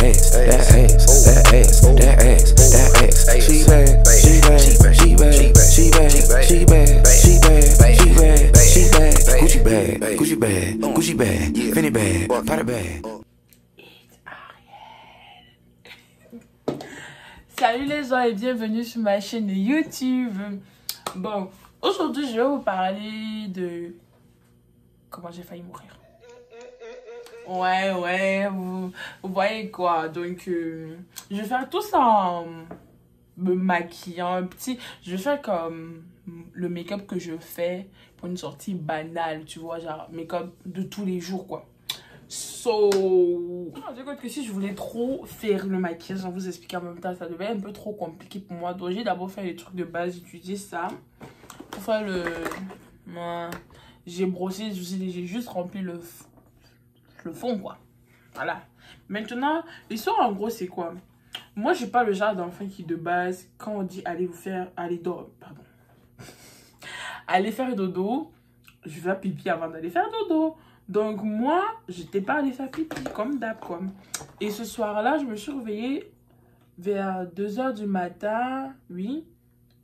ass, that ass, that ass, that ass, that ass. She bad, she bad, she bad, she bad, she bad, she bad, she bad, she bad. Gucci bag, Gucci bag, Gucci bag, Fendi bag, Prada bag. Salut les gens et bienvenue sur ma chaîne YouTube. Bon, aujourd'hui je vais vous parler de comment j'ai failli mourir. Ouais, vous voyez quoi. Donc, je vais faire tout ça en me maquillant un petit. Je vais faire comme le make-up que je fais pour une sortie banale, tu vois, genre make-up de tous les jours, quoi. So, je me rends compte que si je voulais trop faire le maquillage, vous expliquer en même temps, ça devait être un peu trop compliqué pour moi. Donc, j'ai d'abord fait les trucs de base, j'utilisais ça pour faire le... j'ai brossé, j'ai juste rempli le fond, quoi. Voilà. Maintenant, l'histoire en gros, c'est quoi? Moi, j'ai pas le genre d'enfant qui, de base, quand on dit allez vous faire, allez dormir, pardon. Allez faire dodo, je vais faire pipi avant d'aller faire dodo. Donc, moi, j'étais pas allée faire pipi, comme d'hab, quoi. Et ce soir-là, je me suis réveillée vers 2 h du matin, oui,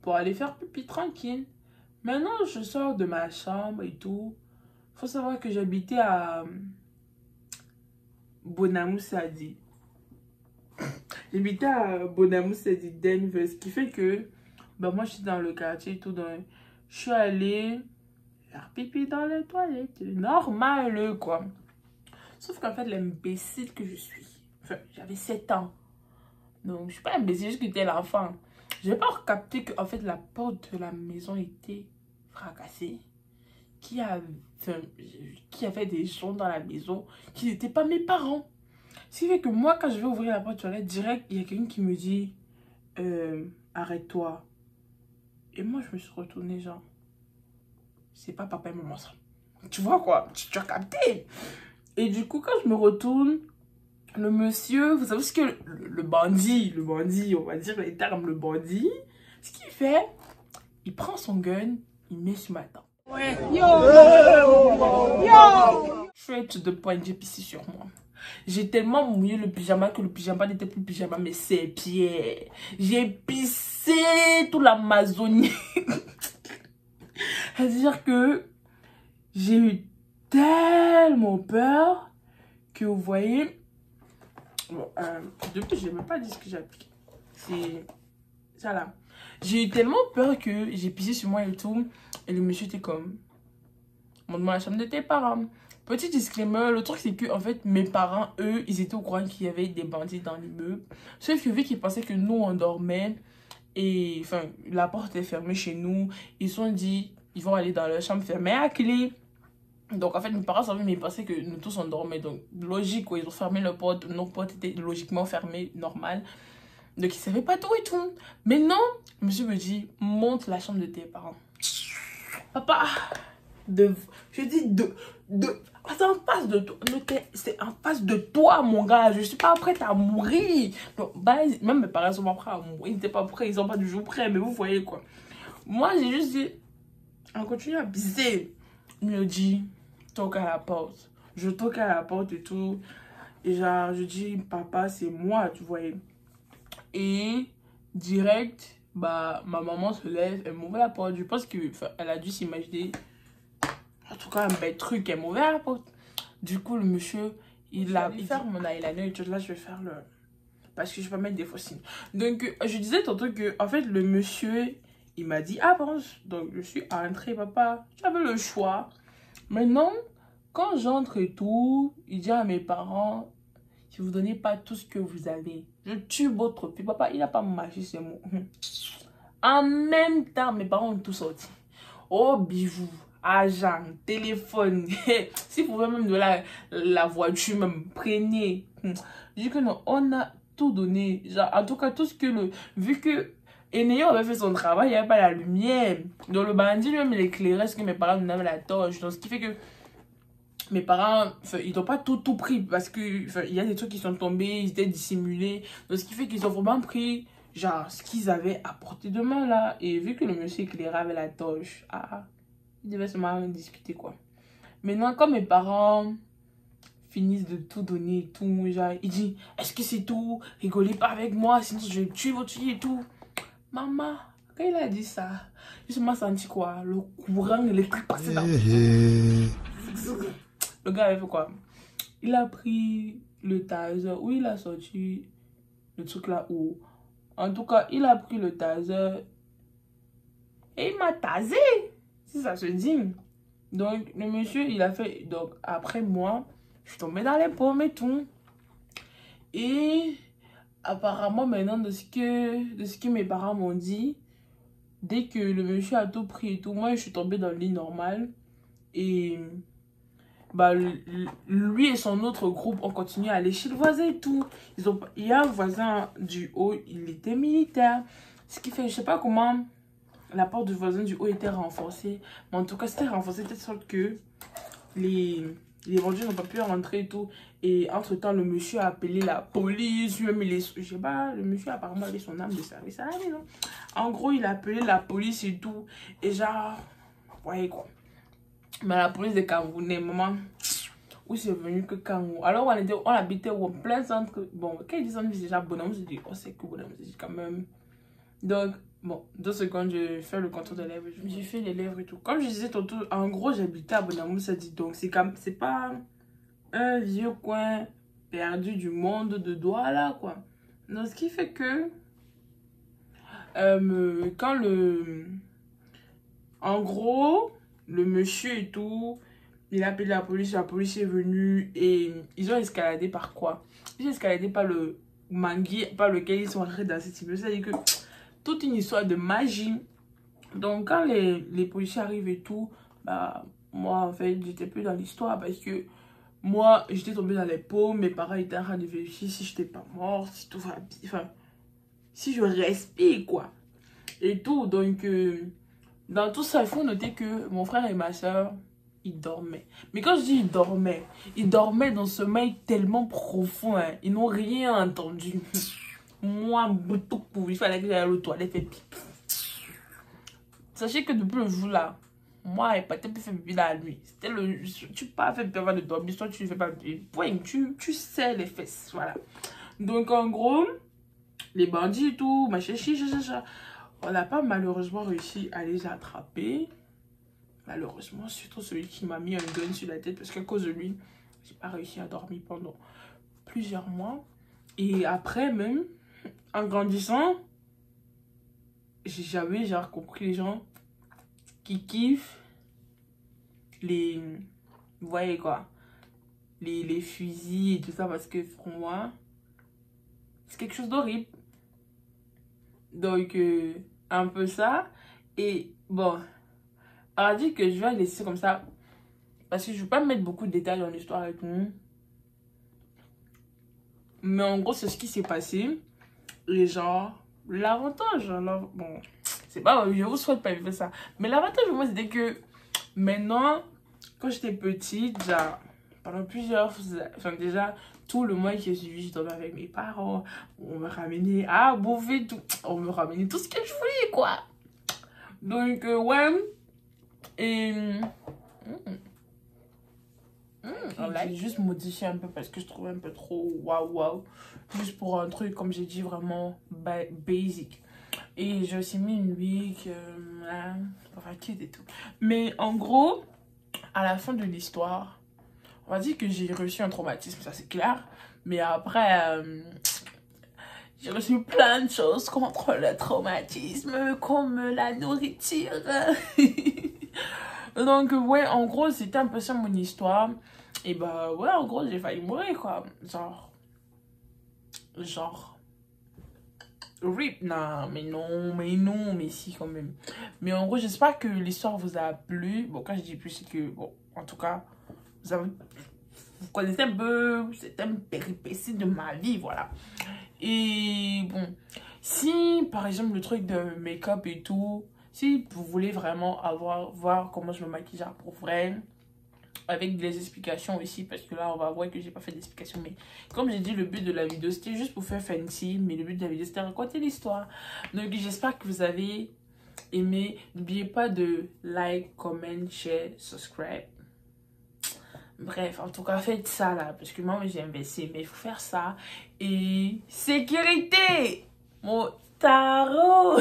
pour aller faire pipi tranquille. Maintenant, je sors de ma chambre et tout. Faut savoir que j'habitais à Bonamou Sadi. J'habitais à Bonamou Sadi, Denver. Ce qui fait que, bah, moi, je suis dans le quartier et tout. Donc, je suis allée faire pipi dans les toilettes. Normal, quoi. Sauf qu'en fait, l'imbécile que je suis, enfin, j'avais 7 ans. Donc, je suis pas imbécile, juste que j'étais l'enfant. J'ai pas capté que, en fait, la porte de la maison était fracassée. Qui avait des gens dans la maison qui n'étaient pas mes parents. Ce qui fait que moi, quand je vais ouvrir la porte de toilette, direct, il y a quelqu'un qui me dit arrête-toi. Et moi, je me suis retournée, genre, c'est pas papa et maman ça. Tu vois quoi? Tu as capté? Et du coup, quand je me retourne, le monsieur, vous savez ce que le bandit, on va dire les termes, le bandit, ce qu'il fait, il prend son gun, il met sur ma table. Ouais. Yo! Straight to the point, j'ai pissé sur moi. J'ai tellement mouillé le pyjama que le pyjama n'était plus pyjama, mais c'est pieds. J'ai pissé toute l'Amazonie. C'est-à-dire que j'ai eu tellement peur que vous voyez. Bon, depuis, je n'ai même pas dit ce que j'ai appliqué. C'est ça là. J'ai eu tellement peur que j'ai pissé sur moi et tout. Et le monsieur était comme, montre-moi la chambre de tes parents. Petit disclaimer, le truc c'est que en fait mes parents, eux, ils étaient au courant qu'il y avait des bandits dans l'immeuble. Sauf que vu qu'ils pensaient que nous on dormait et enfin la porte est fermée chez nous, ils se sont dit ils vont aller dans leur chambre fermée à clé. Donc en fait mes parents savaient mais ils pensaient que nous tous on dormait. Donc logique quoi, ils ont fermé leur porte, nos portes étaient logiquement fermées, normal. Donc ils savaient pas tout et tout. Mais non, le monsieur me dit monte la chambre de tes parents. Papa, je dis c'est en face de toi. C'est en face de toi, mon gars. Je suis pas prête à mourir. Donc, bah, même mes parents sont pas prêts à mourir. Ils n'étaient pas prêts, ils sont pas du jour prêts. Mais vous voyez quoi. Moi, j'ai juste dit, on continue à pisser. Il me dit, toque à la porte. Je toque à la porte et tout. Et genre, je dis, papa, c'est moi, tu vois. Et direct, bah, ma maman se lève, elle m'ouvre la porte. Je pense qu'elle a dû s'imaginer, en tout cas, un bel truc, elle m'ouvre la porte. Du coup, le monsieur, il ferme mon eyeliner et tout. Là, je vais faire le... Parce que je vais pas mettre des faux signes. Donc, je disais tantôt que, en fait, le monsieur, il m'a dit, avance. Donc, je suis entrée, papa. J'avais le choix. Maintenant, quand j'entre et tout, il dit à mes parents, si vous donnez pas tout ce que vous avez, je tue votre fils. Papa, il n'a pas marché ces mots. En même temps, mes parents ont tout sorti. Oh, bijoux, argent, téléphone. Si vous voulez même de la voiture, même, prenez. Je dis que non, on a tout donné. Genre, en tout cas, tout ce que le... Vu que Enéo avait fait son travail, il n'y avait pas la lumière. Donc, le bandit, lui-même, il éclairait ce que mes parents nous avaient la torche. Donc, ce qui fait que mes parents, ils n'ont pas tout pris parce que il y a des trucs qui sont tombés, ils étaient dissimulés. Donc, ce qui fait qu'ils ont vraiment pris, genre, ce qu'ils avaient à portée de main, là. Et vu que le monsieur éclairait avec la torche, ils devaient se marrer discuter, quoi. Maintenant, quand mes parents finissent de tout donner et tout. Genre, il dit, est-ce que c'est tout? Rigolez pas avec moi, sinon je vais tuer votre fille et tout. Maman, quand il a dit ça, je me senti quoi? Le courant électrique passé dans le gars avait fait quoi? Il a pris le taser, ou il a sorti le truc là haut. En tout cas, il a pris le taser et il m'a tasé, si ça se dit. Donc, le monsieur, il a fait... Donc, après moi, je suis tombée dans les pommes et tout. Et apparemment, maintenant, de ce que mes parents m'ont dit, dès que le monsieur a tout pris et tout, moi, je suis tombée dans le lit normal. Et bah, lui et son autre groupe ont continué à aller chez le voisin et tout. Il y a un voisin du haut, il était militaire. Ce qui fait, je sais pas comment la porte du voisin du haut était renforcée. Mais en tout cas, c'était renforcé de telle sorte que les vendeurs n'ont pas pu rentrer et tout. Et entre-temps, le monsieur a appelé la police. Même je sais pas, le monsieur apparemment avait son âme de service à la maison. En gros, il a appelé la police et tout. Et genre, ouais quoi. Mais la police de Camerounais, maman, où c'est venu que Kangou. Alors on habitait en plein centre. Bon, quand ils disent on dit déjà bonhomme, je dis, oh c'est que bonhomme, je dis quand même. Donc, bon, 2 secondes, je fais le contour des lèvres. J'ai fait les lèvres et tout. Comme je disais tantôt, en gros, j'habitais à Bonamou, ça dit donc. C'est pas un vieux coin perdu du monde de Douala, quoi. Donc, ce qui fait que, quand en gros, le monsieur et tout, il a appelé la police est venue et ils ont escaladé par quoi? Ils ont escaladé par le mangui par lequel ils sont rentrés dans cette immeuble. C'est-à-dire que toute une histoire de magie. Donc quand les policiers arrivent et tout, bah moi en fait j'étais plus dans l'histoire parce que moi j'étais tombée dans les pommes, mes parents étaient en train de vérifier si j'étais pas morte, si tout va bien, enfin si je respire quoi et tout. Donc dans tout ça il faut noter que mon frère et ma soeur ils dormaient. Mais quand je dis ils dormaient dans ce sommeil tellement profond, hein. Ils n'ont rien entendu. Moi, il fallait que j'aille aux toilettes faire pipi. Sachez que depuis le jour là, moi, et pas plus fait pipi la nuit. C'était le. Tu pas fait pipi avant de dormir, soit tu ne fais pas pipi. Point, tu sais les fesses. Voilà. Donc en gros, les bandits et tout, machin, on n'a pas malheureusement réussi à les attraper. Malheureusement, surtout celui qui m'a mis un gun sur la tête parce qu'à cause de lui, j'ai pas réussi à dormir pendant plusieurs mois. Et après même, en grandissant, j'avais genre compris les gens qui kiffent les, vous voyez quoi, les fusils et tout ça parce que pour moi, c'est quelque chose d'horrible. Donc, un peu ça. Et bon, on a dit que je vais laisser comme ça parce que je ne veux pas mettre beaucoup de détails dans l'histoire avec nous. Mais en gros, c'est ce qui s'est passé. Et genre, l'avantage, alors, bon, c'est pas, je vous souhaite pas vivre ça. Mais l'avantage pour moi, c'était que maintenant, quand j'étais petite, genre, pendant plusieurs, enfin déjà, tout le mois qui est suivi, je dormais avec mes parents. On me ramenait à bouffer tout. On me ramenait tout ce que je voulais, quoi. Donc, ouais. Et j'ai juste modifié un peu parce que je trouvais un peu trop waouh. Juste pour un truc, comme j'ai dit, vraiment basic. Et j'ai aussi mis une wig, et tout. Mais en gros, à la fin de l'histoire, on va dire que j'ai reçu un traumatisme, ça c'est clair. Mais après, j'ai reçu plein de choses contre le traumatisme, comme la nourriture. Donc, ouais, en gros, c'était un peu ça mon histoire. Et bah, ouais, en gros, j'ai failli mourir, quoi. Genre. RIP, non, mais si, quand même. Mais en gros, j'espère que l'histoire vous a plu. Bon, quand je dis plus, c'est que, bon, en tout cas, vous connaissez un peu, c'est un péripétie de ma vie, voilà. Et bon, si, par exemple, le truc de make-up et tout, si vous voulez vraiment voir comment je me maquille pour vrai, avec des explications aussi, parce que là, on va voir que j'ai pas fait d'explications. Mais comme j'ai dit, le but de la vidéo, c'était juste pour faire fancy. Mais le but de la vidéo, c'était raconter l'histoire. Donc, j'espère que vous avez aimé. N'oubliez pas de like, comment, share, subscribe. Bref, en tout cas, faites ça là. Parce que moi, j'ai investi. Mais il faut faire ça. Et sécurité! Mon tarot!